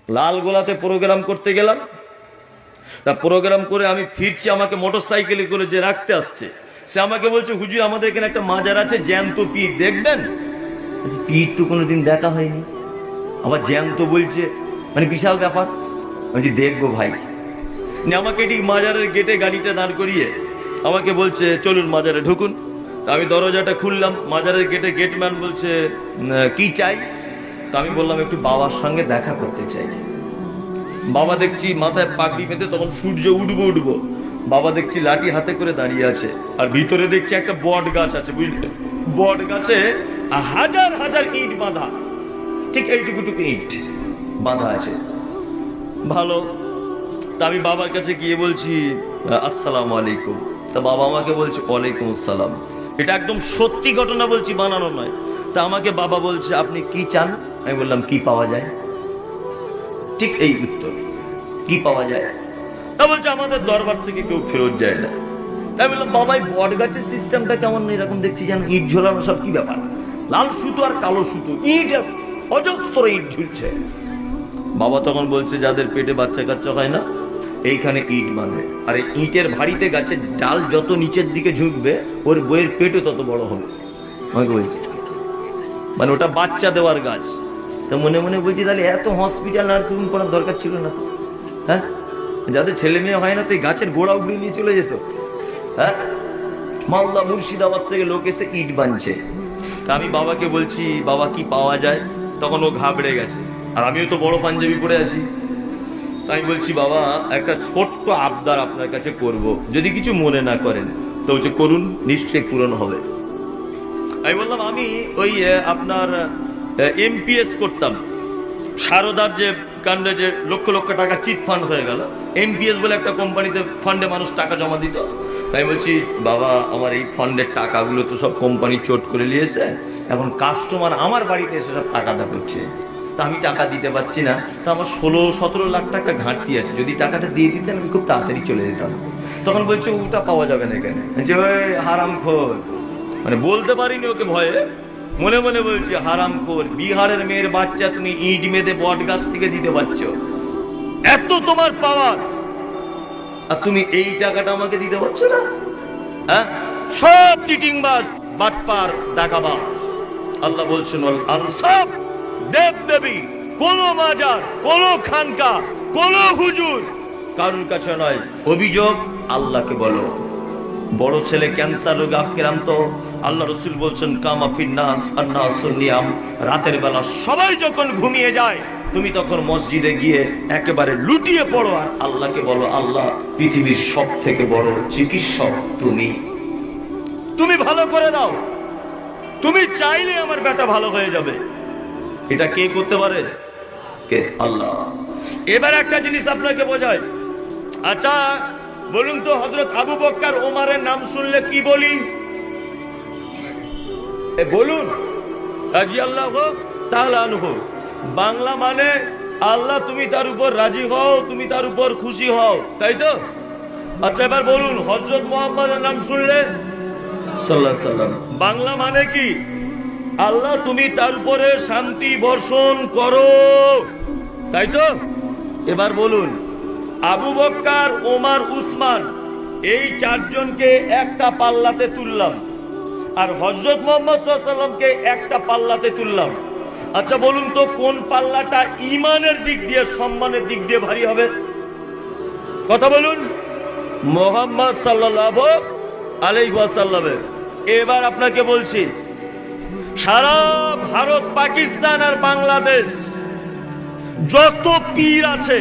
লালগোলাতে programme করতে গেলাম। তা প্রোগ্রাম করে আমি ফিরছি, আমাকে মোটর সাইকেলে করে যে রাখতে আসছে, সে আমাকে বলছে, হুজুর আমাদের এখানে একটা মাজার আছে, জ্যান্ত পীর দেখবেন। পীর তো কোনোদিন দেখা হয়নি, আবার জ্যান্ত বলছে, মানে বিশাল ব্যাপার। আমি দেখবো ভাই। আমাকে ঠিক মাজারের গেটে গাড়িটা দাঁড় করিয়ে আমাকে বলছে, চলুন মাজারে ঢুকুন। তা আমি দরজাটা খুললাম, মাজারের গেটে গেটম্যান বলছে, কি চাই? তা আমি বললাম, একটু বাবার সঙ্গে দেখা করতে চাই। বাবা দেখছি মাথায় পাগড়ি বেঁধে, তখন সূর্য উঠবো। বাবা দেখছি লাঠি হাতে করে দাঁড়িয়ে আছে, আর ভিতরে দেখছি একটা বট গাছ আছে, বুঝলে? বট গাছে হাজার হাজার ইট বাঁধা, ঠিক এইটুকুটুকু ইট বাঁধা আছে। ভালো। তা আমি বাবার কাছে গিয়ে বলছি, আসসালামু আলাইকুম। তা বাবা আমাকে বলছে, ওয়ালাইকুম আসসালাম। এটা একদম সত্যি ঘটনা বলছি, বানানো নয়। তা আমাকে বাবা বলছে, আপনি কি চান? আমি বললাম, কি পাওয়া যায়? ঠিক এই উত্তর, কি পাওয়া যায়? তা বলছে, আমাদের দরবার থেকে কেউ ফেরত যায় না। তাই বললাম, বাবা এই বট গাছের সিস্টেমটা কেমন? এরকম দেখছি যেন ইট ঝোলানো, সব কি ব্যাপার? লাল সুতো আর কালো সুতো, ইট অজস্র ইট ঝুলছে। বাবা তখন বলছে, যাদের পেটে বাচ্চা কাচ্চা হয় না, এইখানে ইট বাঁধে, আর এই ইটের ভারীতে গাছের ডাল যত নিচের দিকে ঝুঁকবে, ওর বইয়ের পেটও তত বড় হবে। আমাকে বলছে, মানে ওটা বাচ্চা দেওয়ার গাছ। তো মনে মনে বলছি, তাহলে এত হসপিটাল নার্সিং করার দরকার ছিল না তো। হ্যাঁ, যাদের ছেলে মেয়ে হয় না, তো এই গাছের গোড়া উড়িয়ে নিয়ে চলে যেত। হ্যাঁ, মালদা মুর্শিদাবাদ থেকে লোক এসে ইট বানছে। তা আমি বাবাকে বলছি, বাবা কি পাওয়া যায়? তখন ও ঘাবড়ে গেছে, আর আমিও তো বড় পাঞ্জাবি পরে আছি। তাই বলছি, বাবা একটা ছোট্ট আবদার আপনার কাছে করব, যদি কিছু মনে না করেন। তো বলছে, করুন, নিশ্চয়ই পূরণ হবে। আমি বললাম, আমি ওই আপনার এমপিএস করতাম, সারদার যে কাণ্ডে যে লক্ষ লক্ষ টাকা চিট ফান্ড হয়ে গেল, এমপিএস বলে একটা কোম্পানিতে ফান্ডে মানুষ টাকা জমা দিত। তাই বলছি, বাবা আমার এই ফান্ডের টাকাগুলো তো সব কোম্পানি চোট করে নিয়েছে, এখন কাস্টমার আমার বাড়িতে এসে সব টাকা দা করছে, তা আমি টাকা দিতে পারছি না। তো আমার 16-17 লাখ টাকা ঘাটতি আছে, যদি টাকাটা দিয়ে দিতেন আমি খুব তাড়াতাড়ি চলে যেতাম। তখন বলছে, ওটা পাওয়া যাবে না এখানে। যে ওই হারামখোর, মানে বলতে পারিনি ওকে ভয়ে, মনে মনে বলছি, হারামখোর, বিহারের মেয়ের বাচ্চা তুমি ইট মেদে বট গাছ থেকে দিতে পারছো, এত তোমার পাওয়ার, আর তুমি এই টাকাটা আমাকে দিতে পারছো না? হ্যাঁ, সব চিটিংবাজ, বাটপার, দাগাবাজ। আল্লাহ বলছেন, আনসাব, দেব দেবী, কোন মাজার, কোন খানকা, কোন হুজুর, কারুর কাছে নয়। অভিযোগ আল্লাহকে বলো। বড় ছেলে ক্যান্সার রোগে আক্রান্ত, আল্লাহ রসুল বলছেন, কামাফিন নাস আন্নাসুন নিয়াম, রাতের বেলা সবাই যখন ঘুমিয়ে যায়, তুমি তখন মসজিদে গিয়ে একেবারে লুটিয়ে পড়ো, আর আল্লাহকে বলো, আল্লাহ পৃথিবীর সব থেকে বড় চিকিৎসক তুমি, তুমি ভালো করে দাও, তুমি চাইলে আমার বেটা ভালো হয়ে যাবে। এটা কে করতে পারে? কে? আল্লাহ। এবার একটা জিনিস আপনাকে বোঝায়। আচ্ছা বলুন তো, হযরত আবু বকর ওমরের নাম শুনলে কি বলি? বলুন, রাদিয়াল্লাহু তাআলা আনহু। বাংলা মানে আল্লাহ তুমি তার উপর রাজি হও, তুমি তার উপর খুশি হও, তাই তো? আচ্ছা এবার বলুন, হযরত মুহাম্মদের নাম শুনলে সাল্লাল্লাহু আলাইহি সাল্লাম, বাংলা মানে কি? আল্লাহ তুমি তার উপরে শান্তি বর্ষণ করো, তাই তো? এবার বলুন, আবু বকর, ওমর, উসমান, এই চারজনকে একটা পাল্লাতে তুললাম, আর হযরত মুহাম্মদ সাল্লাল্লাহু আলাইহি সাল্লামকে একটা পাল্লাতে তুললাম। আচ্ছা বলুন তো, কোন পাল্লাটা ঈমানের দিক দিয়ে, সম্মানের দিক দিয়ে ভারী হবে? কথা বলুন। মুহাম্মদ সাল্লাল্লাহু আলাইহি ওয়াসাল্লামের। এবার আপনাকে বলছি, সারা ভারত, পাকিস্তান আর বাংলাদেশ যত পীর আছে,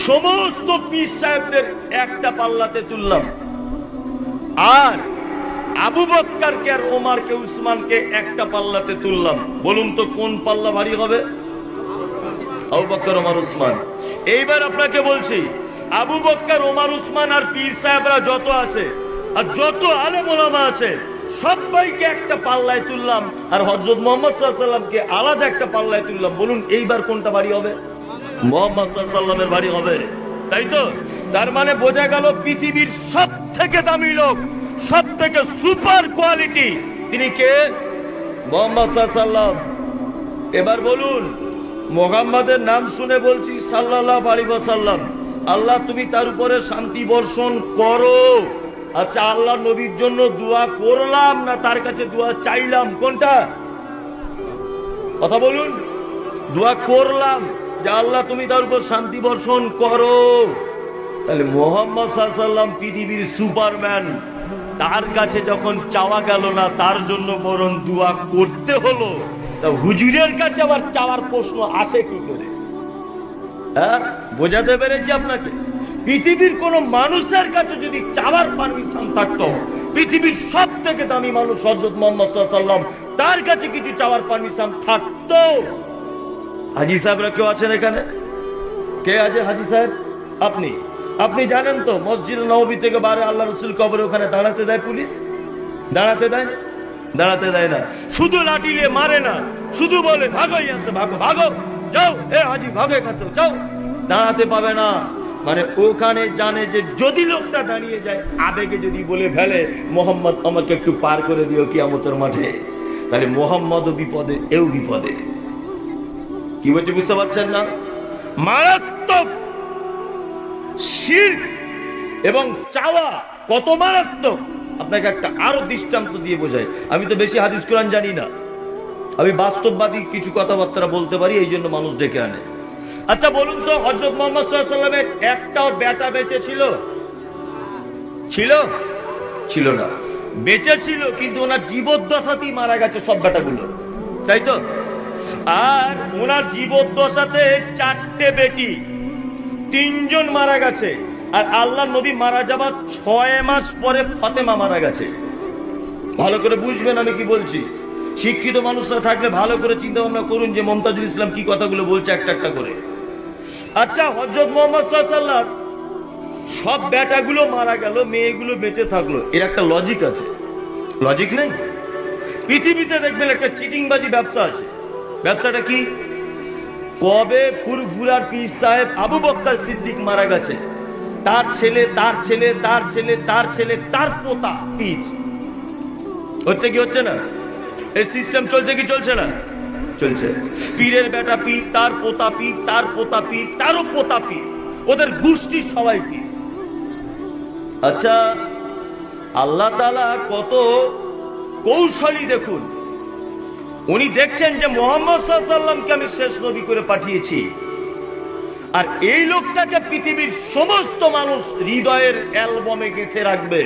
সমস্ত পীর সাহেবদের একটা পাল্লাতে তুললাম, আর আবু বকরকে আর ওমরকে, উসমানকে একটা পাল্লাতে তুললাম। বলুন তো কোন পাল্লা ভারী হবে? আবু বকর, ওমর, উসমান। এইবার আপনাকে বলছি, আবু বকর, ওমর, উসমান আর পীর সাহেবরা যত আছে, আর যত আলেম ওলামা আছে, সবাইকে একটা পাল্লায় তুললাম, আর হযরত মুহাম্মদ সাল্লাল্লাহু আলাইহি সাল্লামকে আলাদা একটা পাল্লায় তুললাম। বলুন এইবার কোনটা ভারী হবে? মুহাম্মদ সাল্লাল্লাহু আলাইহি সাল্লামের ভারী হবে, তাই তো? তার মানে বোঝা গেল, পৃথিবীর সব থেকে দামি লোক, সব থেকে সুপার কোয়ালিটি, তিনি কে? মুহাম্মদ সাল্লাল্লাহু আলাইহি সাল্লাম। এবার বলুন, মুহাম্মাদের নাম শুনে বলছি সাল্লাল্লাহু আলাইহি ওয়াসাল্লাম, আল্লাহ তুমি তার উপরে শান্তি বর্ষণ করো। আচ্ছা, আল্লাহ নবীর জন্য দোয়া করলাম না তার কাছে দোয়া চাইলাম? কোনটা? কথা বলুন। দোয়া করলাম যে আল্লাহ তুমি তার উপর শান্তি বর্ষণ করো। তাহলে মুহাম্মদ সাল্লাল্লাহু আলাইহি ওয়াসাল্লাম পৃথিবীর সুপারম্যান, তার কাছে যখন চাওয়া গেল না, তার জন্য বরং দোয়া করতে হলো, তা হুজুরের কাছে আবার চাওয়ার প্রশ্ন আসে কি করে? হ্যাঁ, বোঝাতে পেরেছি আপনাকে? পৃথিবীর কোন মানুষের কাছে যদি চাওয়ার পারমিশন থাকতো, পৃথিবীর সব থেকে দামি মানুষ হযরত মুহাম্মদ সাল্লাল্লাহু আলাইহি ওয়াসাল্লাম, তার কাছে কিছু চাওয়ার পারমিশন থাকতো। হাজী সাহেবরা কেউ আছেন এখানে? কে আছে হাজী সাহেব? আপনি আপনি জানেন তো মসজিদ নববী থেকে বারে আল্লাহ রসুল কবরে ওখানে দাঁড়াতে দেয় পুলিশ? দাঁড়াতে দেয়? দাঁড়াতে দেয় না। শুধু লাঠি নিয়ে মারে না, শুধু বলে ভাগোই আছে, ভাগো ভাগো, যাও এ হাজি ভাগো এখান থেকে যাও। দাঁড়াতে পাবে না, মানে ওখানে জানে যে যদি লোকটা দাঁড়িয়ে যায়, আবেগে যদি বলে ফেলে মোহাম্মদ আমাকে একটু পার করে দিও কিয়ামতের মাঠে, তাহলে মোহাম্মদও বিপদে, এও বিপদে। কি বলছে বুঝতে পারছেন না? মারাত্মক শিরক এবং চাওয়া কত মারাত্মক, আপনাকে একটা আরো দৃষ্টান্ত দিয়ে বোঝাই। আমি তো বেশি হাদিস কোরআন জানি না, আমি বাস্তববাদী কিছু কথাবার্তা বলতে পারি, এই জন্য মানুষ ডেকে আনে। আচ্ছা বলুন তো, হযরত মুহাম্মদ সাল্লাল্লাহু আলাইহি ওয়াসাল্লামের একটাও বেটা বেঁচে ছিল? ছিল? ছিল না। বেঁচে ছিল, কিন্তু ওনার জীবদ্দশাতেই মারা গেছে সব বেটাগুলো, তাই তো? আর ওনার জীবদ্দশাতে 4টে বেটি, 3 জন মারা গেছে। আর আল্লাহ নবী মারা যাবার 6 মাস পরে ফাতেমা মারা গেছে। ভালো করে বুঝবেন আমি কি বলছি। শিক্ষিত মানুষরা থাকলে ভালো করে চিন্তা ভাবনা করুন যে মমতাজুল ইসলাম কি কথাগুলো বলছে একটা একটা করে। আচ্ছা, হযরত মুহাম্মদ সাল্লাল্লাহু আলাইহি ওয়াসাল্লাম সব বেটাগুলো মারা গেল, মেয়েগুলো বেঁচে থাকলো, এর একটা লজিক আছে? লজিক নেই। পৃথিবীতে দেখবেন একটা চিটিংবাজি ব্যবসা আছে। ব্যবসাটা কি? কবে ফুরফুরার পীর সাহেব আবু বকর সিদ্দিক মারা গেছে, তার ছেলে, তার ছেলে, তার ছেলে, তার ছেলে, তার পোতা পীর হচ্ছে কি হচ্ছে না? এই সিস্টেম চলছে কি চলছে না? চলছে। পীরের বেটা পীর, তার পোতা পীর, তার পোতা পীর, তারও পোতা পীর, ওদের গোষ্ঠী সবাই পীর। আচ্ছা, আল্লাহ তাআলা কত কৌশলী দেখুন। উনি দেখছেন যে মুহাম্মদ সাল্লাল্লাহু আলাইহি ওয়াসাল্লামকে আমি শেষ নবী করে পাঠিয়েছি, আর এই লোকটাকে পৃথিবীর সমস্ত মানুষ হৃদয়ের অ্যালবামে গেঁথে রাখবে।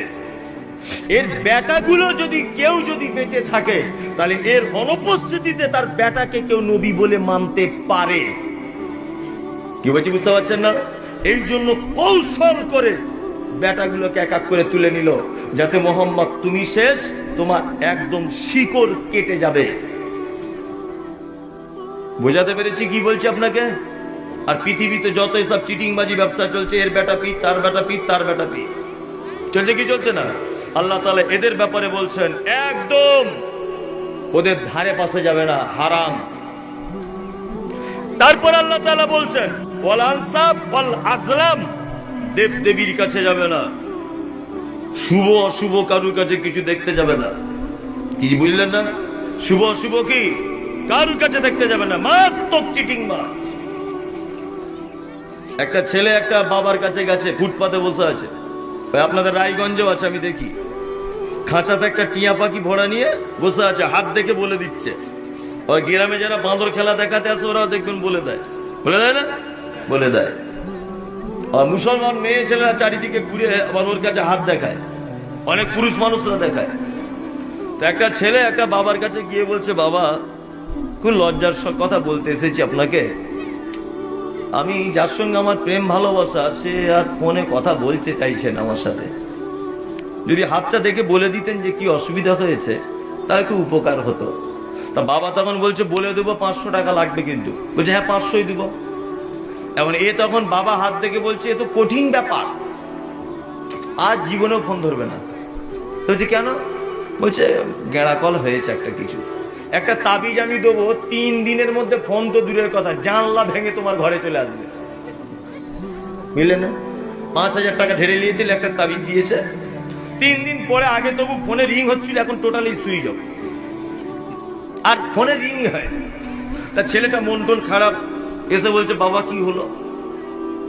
এর বেটাগুলো যদি কেউ যদি বেঁচে থাকে, তাহলে এর অনুপস্থিতিতে তার বেটাকে কেউ নবী বলে মানতে পারে। কি বলছি বুঝতে পারছেন না? এই জন্য কৌশল করে বেটাগুলোকে এক এক করে তুলে নিল, যাতে মোহাম্মদ তুমি শেষ, তোমার একদম শিকড় কেটে যাবে। বোঝাতে পেরেছি কি বলছি আপনাকে? আর পৃথিবীতে যত এসব চিটিংবাজি ব্যবসা চলছে, এর বেটা পীর, তার বেটা পীর, তার বেটা পীর, চলছে কি চলছে না? আল্লাহ তাআলা এদের ব্যাপারে বলছেন একদম ওদের ধারে পাশে যাবে না, হারাম। তারপর আল্লাহ তাআলা বলছেন ওয়াল আনসাব ওয়াল আজলাম, দেব দেবীর কাছে যাবে না, শুভ অশুভ কারুর কাছে কিছু দেখতে যাবে না। কি বুঝলেন না? শুভ অশুভ কি কারুর কাছে দেখতে যাবে না, মারাত্মক চিটিংবাজ। একটা ছেলে একটা বাবার কাছে গেছে, ফুটপাতে বসে আছে, আপনাদের রায়গঞ্জেও আছে, আমি দেখি, খাঁচাতে একটা টিয়া পাখি ভরা নিয়ে বসে আছে, হাত দেখে বলে দিচ্ছে। ওই গ্রামে যারা বাঁদর খেলা দেখাতে আসে ওরাও দেখবেন বলে দেয়, বলে দেয় না? বলে দেয়। আর মুসলমান মেয়ে ছেলেরা চারিদিকে ঘুরে আবার ওর কাছে হাত দেখায়, অনেক পুরুষ মানুষরা দেখায়। তো একটা ছেলে একটা বাবার কাছে গিয়ে বলছে, বাবা খুব লজ্জার কথা বলতে এসেছি আপনাকে, আমি যার সঙ্গে আমার প্রেম ভালোবাসা, সে আর ফোনে কথা বলতে চাইছেন আমার সাথে, যদি হাতটা দেখে বলে দিতেন যে কি অসুবিধা হয়েছে তাহলে খুব উপকার হতো। তা বাবা তখন বলছে বলে দেবো, 500 টাকা লাগবে কিন্তু। বলছে হ্যাঁ 500ই দেবো। এখন তখন বাবা হাত দেখে বলছে এ তো কঠিন ব্যাপার, আজ জীবনেও ফোন ধরবে না। তো বলছে কেন? বলছে গেঁড়াকল হয়েছে একটা কিছু, একটা তাবিজ আমি দেবো, 3 দিনের মধ্যে ফোন তো দূরের কথা, জানলা ভেঙে তোমার ঘরে চলে আসবে। বুঝলে না? 5000 টাকা ঝেড়ে নিয়েছিল, একটা তাবিজ দিয়েছে। 3 দিন পরে, আগে তবু ফোনে রিং হচ্ছিল, এখন টোটালি সুইচ অফ, আর ফোনে রিংই হয়। তার ছেলেটা মন টন খারাপ, এসে বলছে বাবা কি হলো?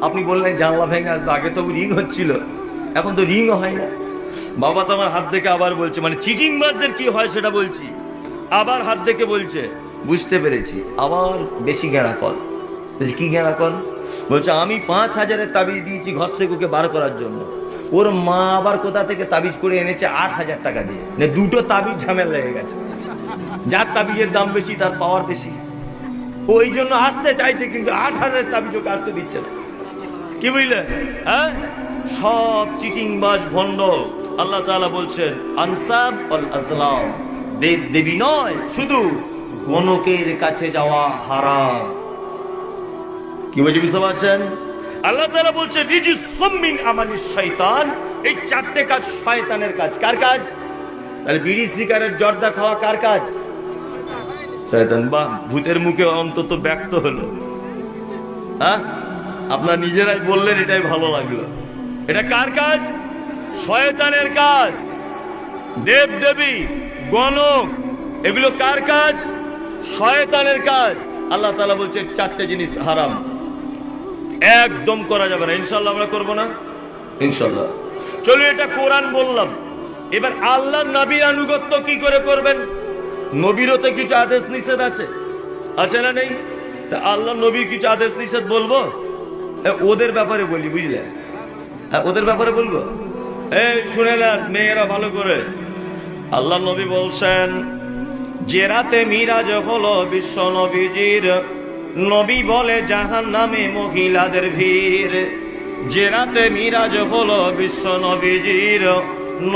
আপনি বললেন জানলা ভেঙে আসবে, আগে তো রিং হচ্ছিল, এখন তো রিংও হয় না। বাবা তো আমার হাত দেখে আবার বলছে, মানে চিটিং বাজদের কি হয় সেটা বলছি, আবার হাত দেখে বলছে বুঝতে পেরেছি, আবার বেশি গেঁড়া কর। কি গেঁড়া কর? বলছে আমি 5,000-এর তাবিজ দিয়েছি ঘর থেকে ওকে বার করার জন্য, ওর মা আবার কোথা থেকে তাবিজ করে এনেছে 8,000 টাকা দিয়ে, দুটো তাবিজ ঝামেলা লেগে গেছে। যার তাবিজের দাম বেশি তার পাওয়ার বেশি, ওই জন্য আসতে চাইছে কিন্তু 8,000 তাবিজ ওকে আসতে দিচ্ছে না। কি বুঝলেন? হ্যাঁ, সব চিটিংবাজ ভণ্ড। আল্লাহ তাআলা বলছেন আনসাব ওয়াল আজলাম, দেব দেবী নয়, শুধু গণকের কাছে যাওয়া হারাম। কি বলছে বুঝতে পারছেন? আল্লাহ তাআলা বলছেন রিজিসুম মিন আমালিশ শয়তান, এই চারটে কাজ শয়তানের কাজ। কার কাজ? তাহলে বিড়ি সিগারেট জর্দা খাওয়া কার কাজ? শয়তান। বাহ, ভূতের মুখে অন্তত ব্যক্ত হলো। হ্যাঁ, আপনারা নিজেরাই বললেন, এটাই ভালো লাগলো। এটা কার কাজ? শয়তানের কাজ। দেব দেবী গণক এগুলো কার কাজ? শয়তানের কাজ। আল্লাহ তাআলা বলছে চারটে জিনিস হারাম, একদম করা যাবে না। ইনশাআল্লাহ আমরা করবো না, ইনশাআল্লাহ। চলো, এটা কোরআন বললাম। এবার আল্লাহর নবীর আনুগত্য কি করে করবেন? নবীরও তো কিছু আদেশ নিষেধ আছে, আছে না নেই? তা আল্লাহ নবীর কিছু আদেশ নিষেধ বলবো, ওদের ব্যাপারে বলি, বুঝলেন? হ্যাঁ, ওদের ব্যাপারে বলবো। এই শুনে না মেয়েরা ভালো করে, আল্লাহ নবী বলছেন যে রাতে মিরাজ হলো বিশ্ব নবীজির, নবী বলে জাহান্নামে মহিলাদের ভিড়। যে রাতে মিরাজ হলো বিশ্ব নবীজির,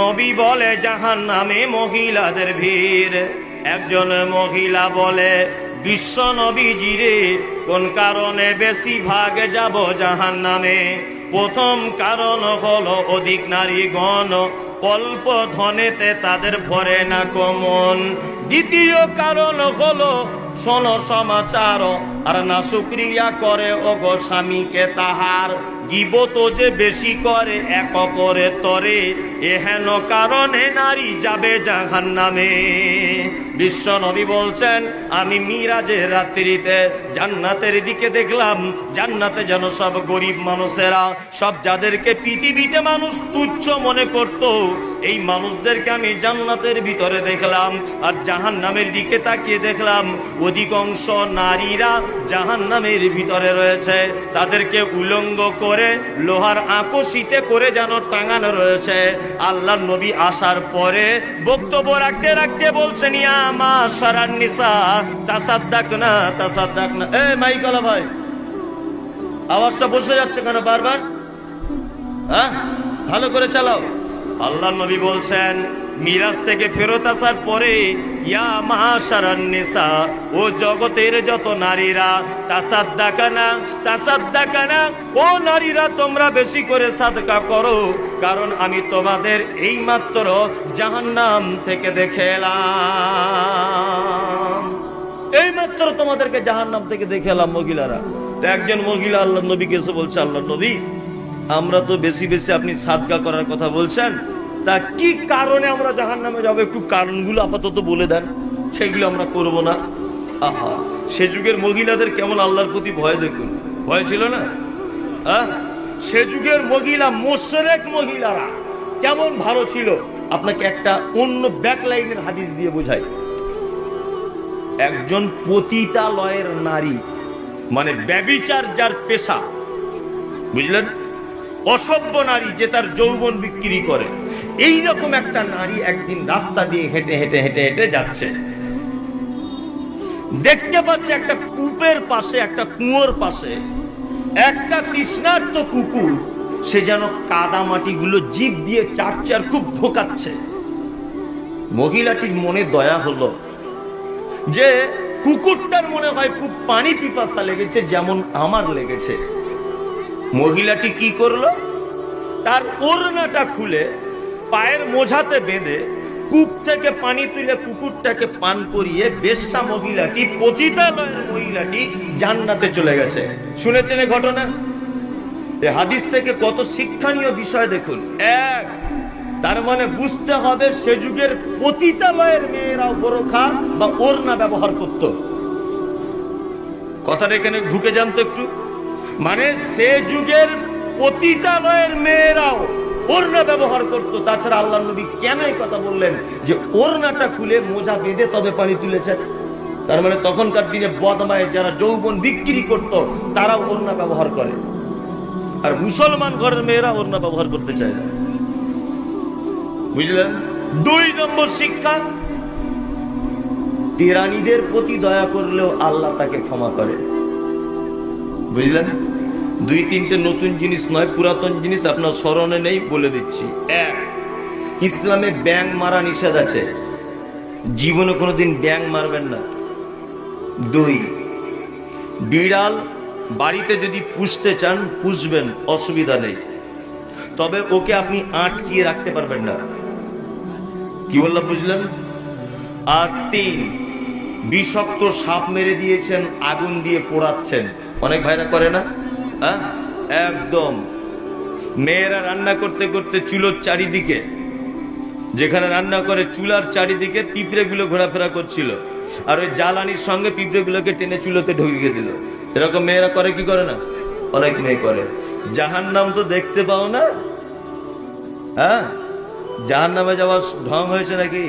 নবী বলে জাহান্নামে মহিলাদের ভিড়। একজন মহিলা বলে বিশ্ব নবীজিরে, কোন কারণে বেশি ভাগে যাব জাহান্নামে? প্রথম কারণ হলো অধিক নারীগণ, অল্প ধনেতে তাদের ভরে না কমন। দ্বিতীয় কারণ হলো শোনো সমাচার, আর না শুকরিয়া করে ওগো স্বামীকে তাহার, গীবত যে বেশি করে এক অপরের তরে, এহেন কারণে নারী যাবে জাহান্নামে। বিশ্ব নবী বলছেন আমি মিরাজের রাত্রিতে জান্নাতের দিকে দেখলাম, জান্নাতে যেন সব গরিব মানুষেরা, সব যাদেরকে পৃথিবীতে মানুষ তুচ্ছ মনে করত, এই মানুষদেরকে আমি জান্নাতের ভিতরে দেখলাম। আর জাহান্নামের দিকে তাকিয়ে দেখলাম অধিকাংশ নারীরা জাহান্নামের ভিতরে রয়েছে, তাদেরকে উলঙ্গ করে লোহার আকশিতে করে যেন টাঙানো রয়েছে। আল্লাহ নবী আসার পরে বক্তব্য রাখতে রাখতে বলছেন ইয়া মাশারান নিসা তাসাদ্দাকনা তাসাদ্দাকনা। এ মাইকলা ভাই, আওয়াজটা বসে যাচ্ছে কেন বারবার? হ্যাঁ, ভালো করে চালাও। আল্লাহ নবী বলছেন মিরাজ থেকে ফেরত আসার পরে ইয়া মাশারান নিসা, ও জগতের যত নারীরা, তাসাদ্দাকানা তাসাদ্দাকানা, ও নারীরা তোমরা বেশি করে সাদকা করো, কারণ আমি তোমাদের এই মাত্র জাহান্নাম থেকে দেখে এলাম, এই মাত্র তোমাদেরকে জাহান্নাম থেকে দেখে এলাম মহিলারা। তো একজন মহিলা আল্লাহ নবীকে এসে বলছে আল্লাহ নবী, আমরা তো বেশি বেশি আপনি সাদকা করার কথা বলছেন, তা কি কারণে আমরা জাহান্নামে যাবো? একটু কারণগুলো আপাতত বলে দেন, সেগুলো আমরা করব না। আহা, সে যুগের মহিলাদের কেমন আল্লাহর প্রতি ভয়, দেখুন, ভয় ছিল না? হ্যাঁ, সে যুগের মহিলা, মুশরিক মহিলারা কেমন ভালো ছিল। আপনাকে একটা অন্য ব্যাকলাইনের হাদিস দিয়ে বোঝাই। একজন পতিতালয়ের নারী, মানে ব্যভিচার যার পেশা, বুঝলেন, অসভ্য নারী যে তার যৌবন বিক্রি করে, এই রকম একটা নারী একদিন রাস্তা দিয়ে হেঁটে হেঁটে হেঁটে হেঁটে যাচ্ছে, দেখতে পাচ্ছে একটা কূপের পাশে, একটা কুয়োর পাশে একটা তৃষ্ণার্ত কুকুর, সে যেন কাদা মাটিগুলো জিভ দিয়ে চাটছে আর খুব ঢোকাচ্ছে। মহিলাটির মনে দয়া হলো যে কুকুরটার মনে হয় খুব পানি পিপাসা লেগেছে, যেমন আমার লেগেছে। মহিলাটি কি করলো, তার ওড়নাটা খুলে পায়ের মোজাতে বেঁধে কূপ থেকে পানি তুলে কুকুরটাকে পান করিয়ে বেশ্যা মহিলাটি, পতিতালয়ের মহিলাটি জান্নাতে চলে গেছে। শুনেছেন এই ঘটনা? এই হাদিস থেকে কত শিক্ষণীয় বিষয় দেখুন। এক, তার মানে বুঝতে হবে সে যুগের পতিতালয়ের মেয়েরাও বোরখা বা ওড়না ব্যবহার করত। কথাটা এখানে ঢুকে যান তো একটু। মানে সে যুগের পতিতালয়ের মেয়েরাও ওড়না ব্যবহার করতো। তাছাড়া আল্লাহ নবী কেন এই কথা বললেন যে ওড়নাটা খুলে মোজা বেঁধে তবে পানি তুলেছেন? তার মানে তখনকার দিনে বদমায়ে যারা যৌবন বিক্রি করত তারাও ওড়না ব্যবহার করে, আর মুসলমান ঘরের মেয়েরা ওড়না ব্যবহার করতে চায় না। বুঝলেন? 2 নম্বর শিক্ষা, প্রাণীদের প্রতি দয়া করলেও আল্লাহ তাকে ক্ষমা করে। বুঝলেন? 2-3টে নতুন জিনিস নয়, পুরাতন জিনিস আপনার স্মরণে নেই, বলে দিচ্ছি। 1, ইসলামে ব্যাঙ মারা নিষেধ আছে, জীবনে কোনোদিন ব্যাঙ মারবেন না। 2, বিড়াল বাড়িতে যদি পুষতে চান পুষবেন, অসুবিধা নেই, তবে ওকে আপনি আটকিয়ে রাখতে পারবেন না। কি বললাম বুঝলেন? আর 3, বিষাক্ত সাপ মেরে দিয়েছেন, আগুন দিয়ে পোড়াচ্ছেন, অনেক ভাইরা করে না? হ্যাঁ, একদম। মেয়েরা রান্না করতে করতে চুলোর চারিদিকে, যেখানে রান্না করে চুলার চারিদিকে পিঁপড়েগুলো ঘোরাফেরা করছিল, আর ওই জ্বালানির সঙ্গে পিঁপড়েগুলোকে টেনে চুলোতে ঢুকিয়ে দিল। এরকম মেয়েরা করে কি করে না? অনেক মেয়ে করে। জাহান্নাম তো দেখতে পাও না? হ্যাঁ, জাহান্নামে যাওয়ার ঢং হয়েছে নাকি?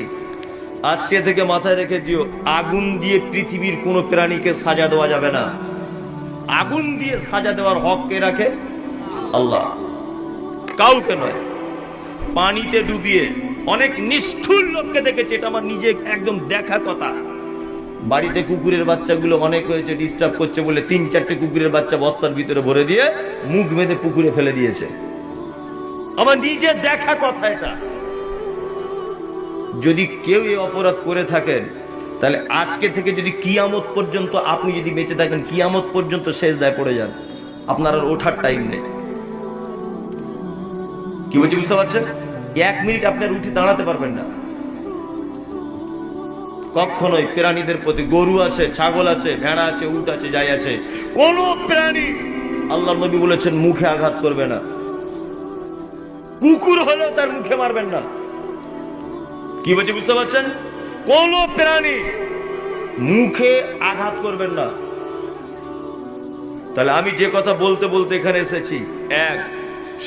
আজকে থেকে মাথায় রেখে দিও, আগুন দিয়ে পৃথিবীর কোনো প্রাণীকে সাজা দেওয়া যাবে না। আগুন দিয়ে সাজা দেওয়ার হক কে রাখে? আল্লাহ, কাউকে নয়। পানিতে ডুবিয়ে অনেক নিষ্ঠুর লোককে দেখেছে, এটা আমার নিজে একদম দেখা কথা। বাড়িতে কুকুরের বাচ্চাগুলো অনেক হয়েছে, ডিস্টার্ব করছে বলে 3-4টে কুকুরের বাচ্চা বস্তার ভিতরে ভরে দিয়ে মুখ বেঁধে পুকুরে ফেলে দিয়েছে। আমার নিজে দেখা কথা এটা। যদি কেউ এই অপরাধ করে থাকেন, তাহলে আজকে থেকে যদি কিয়ামত পর্যন্ত আপনি যদি বেঁচে থাকেন, কিয়ামত পর্যন্ত সেজদায় পড়ে যান, আপনার আর ওঠার টাইম নেই। কি বলছি বুঝতে পারছেন? 1 মিনিট আপনার উঠে দাঁড়াতে পারবেন না কখনোই। প্রাণীদের প্রতি, গরু আছে, ছাগল আছে, ভেড়া আছে, উট আছে, যাই আছে, কোন প্রাণী আল্লাহ নবী বলেছেন মুখে আঘাত করবে না। কুকুর হলেও তার মুখে মারবেন না। কি বলছি বুঝতে পারছেন? কোন প্রাণী মুখে আঘাত করবেন না। তাহলে আমি যে কথা বলতে বলতে এখানে এসেছি, 1,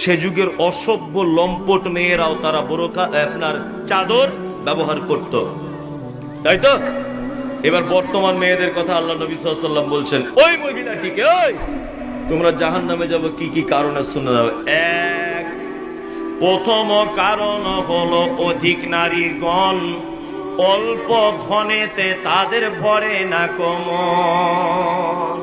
সে যুগের অসভ্য লম্পট মেয়েরাও তারা বোরকা, আপনার চাদর ব্যবহার করত, তাই তো? এবার বর্তমান মেয়েদের কথা আল্লাহ নবী সাল্লাল্লাহু আলাইহি ওয়াসাল্লাম বলছেন, ওই মহিলাটিকে, ওই তোমরা জাহান্নামে যাবে, কি কি কারণে শুনে নাও। 1, প্রথম কারণ হলো অধিক নারীগণ, অল্প ধনেতে তাদের ভরে না কমন।